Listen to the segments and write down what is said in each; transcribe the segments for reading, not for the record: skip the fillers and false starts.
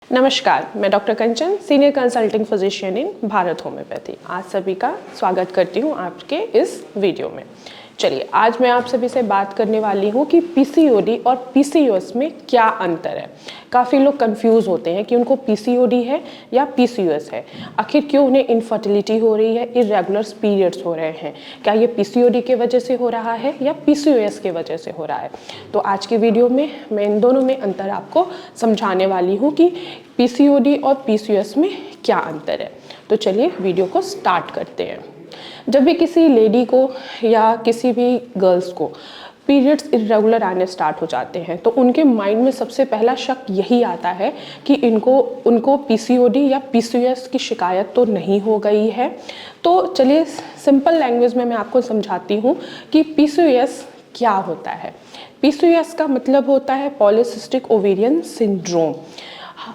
नमस्कार, मैं डॉक्टर कंचन, senior consulting physician इन Bharat homeopathy. आज सभी का स्वागत करती हूँ आपके इस वीडियो में। चलिए, आज मैं आप सभी से बात करने वाली हूँ कि पीसीओडी और पीसीओएस में क्या अंतर है। काफ़ी लोग कंफ्यूज होते हैं कि उनको पीसीओडी है या पीसीओएस है। आखिर क्यों उन्हें इनफर्टिलिटी हो रही है, इरेगुलर पीरियड्स हो रहे हैं, क्या ये पीसीओडी के वजह से हो रहा है या पीसीओएस के वजह से हो रहा है। तो आज की वीडियो में मैं इन दोनों में अंतर आपको समझाने वाली हूँ कि पीसीओडी और पीसीओएस में क्या अंतर है। तो चलिए वीडियो को स्टार्ट करते हैं। जब भी किसी लेडी को या किसी भी गर्ल्स को पीरियड्स इरेगुलर आने स्टार्ट हो जाते हैं तो उनके माइंड में सबसे पहला शक यही आता है कि उनको पीसीओडी या पीसीओएस की शिकायत तो नहीं हो गई है। तो चलिए सिंपल लैंग्वेज में मैं आपको समझाती हूँ कि पीसीओएस क्या होता है। पीसीओएस का मतलब होता है पॉलीसिस्टिक ओवेरियन सिंड्रोम।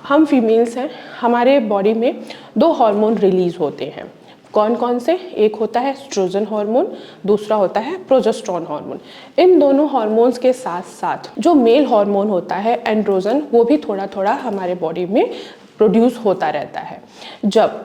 हम फीमेल्स हैं, हमारे बॉडी में दो हार्मोन रिलीज होते हैं। कौन कौन से? एक होता है एस्ट्रोजन हार्मोन, दूसरा होता है प्रोजेस्टेरोन हार्मोन। इन दोनों हार्मोन्स के साथ साथ जो मेल हार्मोन होता है एंड्रोजन, वो भी थोड़ा थोड़ा हमारे बॉडी में प्रोड्यूस होता रहता है। जब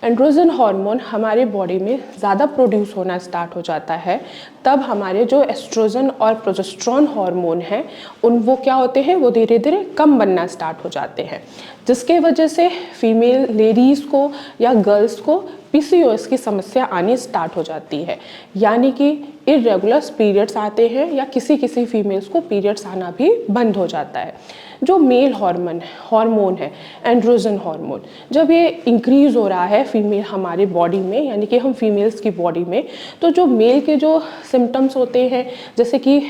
एंड्रोजन हार्मोन हमारे बॉडी में ज़्यादा प्रोड्यूस होना स्टार्ट हो जाता है तब हमारे जो एस्ट्रोजन और प्रोजेस्टेरोन हार्मोन हैं वो क्या होते हैं, वो धीरे धीरे कम बनना स्टार्ट हो जाते हैं, जिसके वजह से फीमेल लेडीज़ को या गर्ल्स को पीसीओएस की समस्या आनी स्टार्ट हो जाती है। यानी कि इरेगुलर पीरियड्स आते हैं या किसी फीमेल्स को पीरियड्स आना भी बंद हो जाता है। जो मेल हार्मोन है एंड्रोजन हार्मोन, जब ये इंक्रीज़ हो रहा है फीमेल हमारे बॉडी में, यानी कि हम फीमेल्स की बॉडी में, तो जो मेल के जो सिम्टम्स होते हैं जैसे कि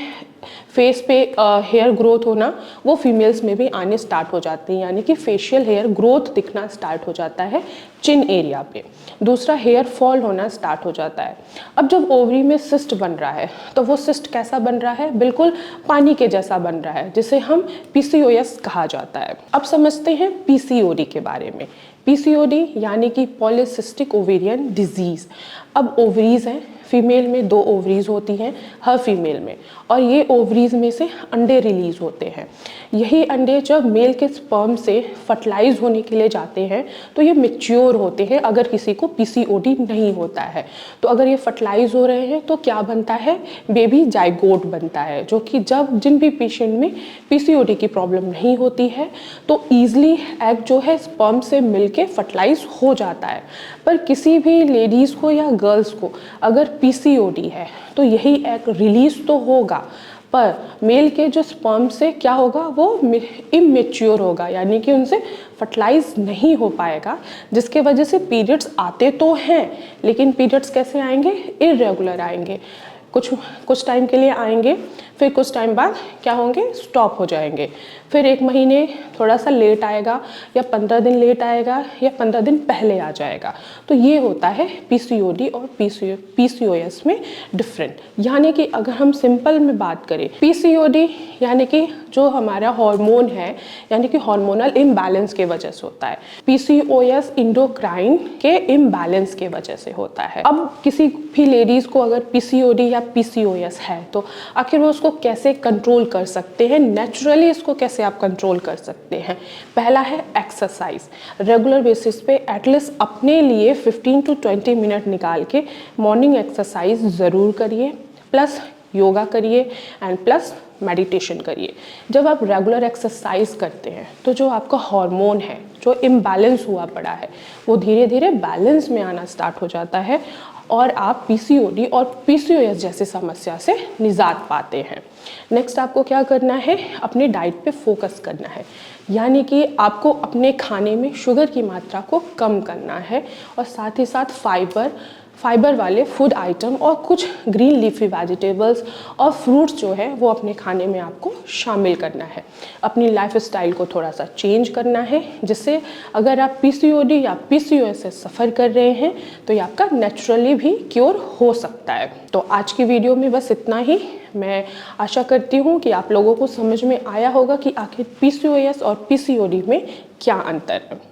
फेस पे हेयर ग्रोथ होना, वो फीमेल्स में भी आने स्टार्ट हो जाती हैं। यानी कि फेशियल हेयर ग्रोथ दिखना स्टार्ट हो जाता है चिन एरिया पे। दूसरा, हेयर फॉल होना स्टार्ट हो जाता है। अब जब ओवरी में सिस्ट बन रहा है तो वो सिस्ट कैसा बन रहा है? बिल्कुल पानी के जैसा बन रहा है, जिसे हम पीसीओएस कहा जाता है। अब समझते हैं पीसीओडी के बारे में। पीसीओडी यानी कि पॉलीसिस्टिक ओवेरियन डिजीज़। अब ओवरीज हैं, फीमेल में दो ओवरीज होती हैं हर फीमेल में, और ये ओवरीज में से अंडे रिलीज होते हैं। यही अंडे जब मेल के स्पर्म से फर्टिलाइज होने के लिए जाते हैं तो ये मैच्योर होते हैं। अगर किसी को पीसीओडी नहीं होता है तो अगर ये फर्टिलाइज हो रहे हैं तो क्या बनता है? बेबी जाइगोट बनता है, जो कि जिन भी पेशेंट में पीसीओडी की प्रॉब्लम नहीं होती है तो ईजिली एग जो है स्पर्म से मिलके फर्टिलाइज हो जाता है। पर किसी भी लेडीज़ को या गर्ल्स को अगर पीसीओडी है तो यही एग रिलीज तो होगा, पर मेल के जो स्पर्म से क्या होगा, वो इमेच्योर होगा, यानी कि उनसे फर्टिलाइज नहीं हो पाएगा, जिसके वजह से पीरियड्स आते तो हैं लेकिन पीरियड्स कैसे आएंगे? इरेगुलर आएंगे। कुछ टाइम के लिए आएंगे, फिर कुछ टाइम बाद क्या होंगे? स्टॉप हो जाएंगे। फिर 1 महीने थोड़ा सा लेट आएगा, या 15 दिन लेट आएगा, या 15 दिन पहले आ जाएगा। तो ये होता है पीसीओडी और पीसीओएस में डिफरेंट। यानी कि अगर हम सिंपल में बात करें, पीसीओडी यानी कि जो हमारा हार्मोन है, यानी कि हार्मोनल इम्बैलेंस के वजह से होता है। पीसीओएस इंडोक्राइन के इम्बैलेंस के वजह से होता है। अब किसी भी लेडीज़ को अगर पीसीओडी या पीसीओएस है तो आखिर वो उसको कैसे कंट्रोल कर सकते हैं? नेचुरली इसको कैसे आप कंट्रोल कर सकते हैं? पहला है एक्सरसाइज। रेगुलर बेसिस पे एटलीस्ट अपने लिए 15 to 20 मिनट निकाल के मॉर्निंग एक्सरसाइज ज़रूर करिए, प्लस योगा करिए एंड प्लस मेडिटेशन करिए। जब आप रेगुलर एक्सरसाइज करते हैं तो जो आपका हार्मोन है जो इम्बैलेंस हुआ पड़ा है वो धीरे धीरे बैलेंस में आना स्टार्ट हो जाता है और आप पीसीओडी और पीसीओएस जैसी समस्या से निजात पाते हैं। नेक्स्ट आपको क्या करना है? अपने डाइट पे फोकस करना है। यानी कि आपको अपने खाने में शुगर की मात्रा को कम करना है और साथ ही साथ फाइबर वाले फूड आइटम और कुछ ग्रीन लीफी वेजिटेबल्स और फ्रूट्स जो है वो अपने खाने में आपको शामिल करना है। अपनी लाइफस्टाइल को थोड़ा सा चेंज करना है, जिससे अगर आप पीसीओडी या पीसीओएस से सफ़र कर रहे हैं तो ये आपका नेचुरली भी क्योर हो सकता है। तो आज की वीडियो में बस इतना ही। मैं आशा करती हूँ कि आप लोगों को समझ में आया होगा कि आखिर पीसीओएस और पीसीओडी में क्या अंतर है।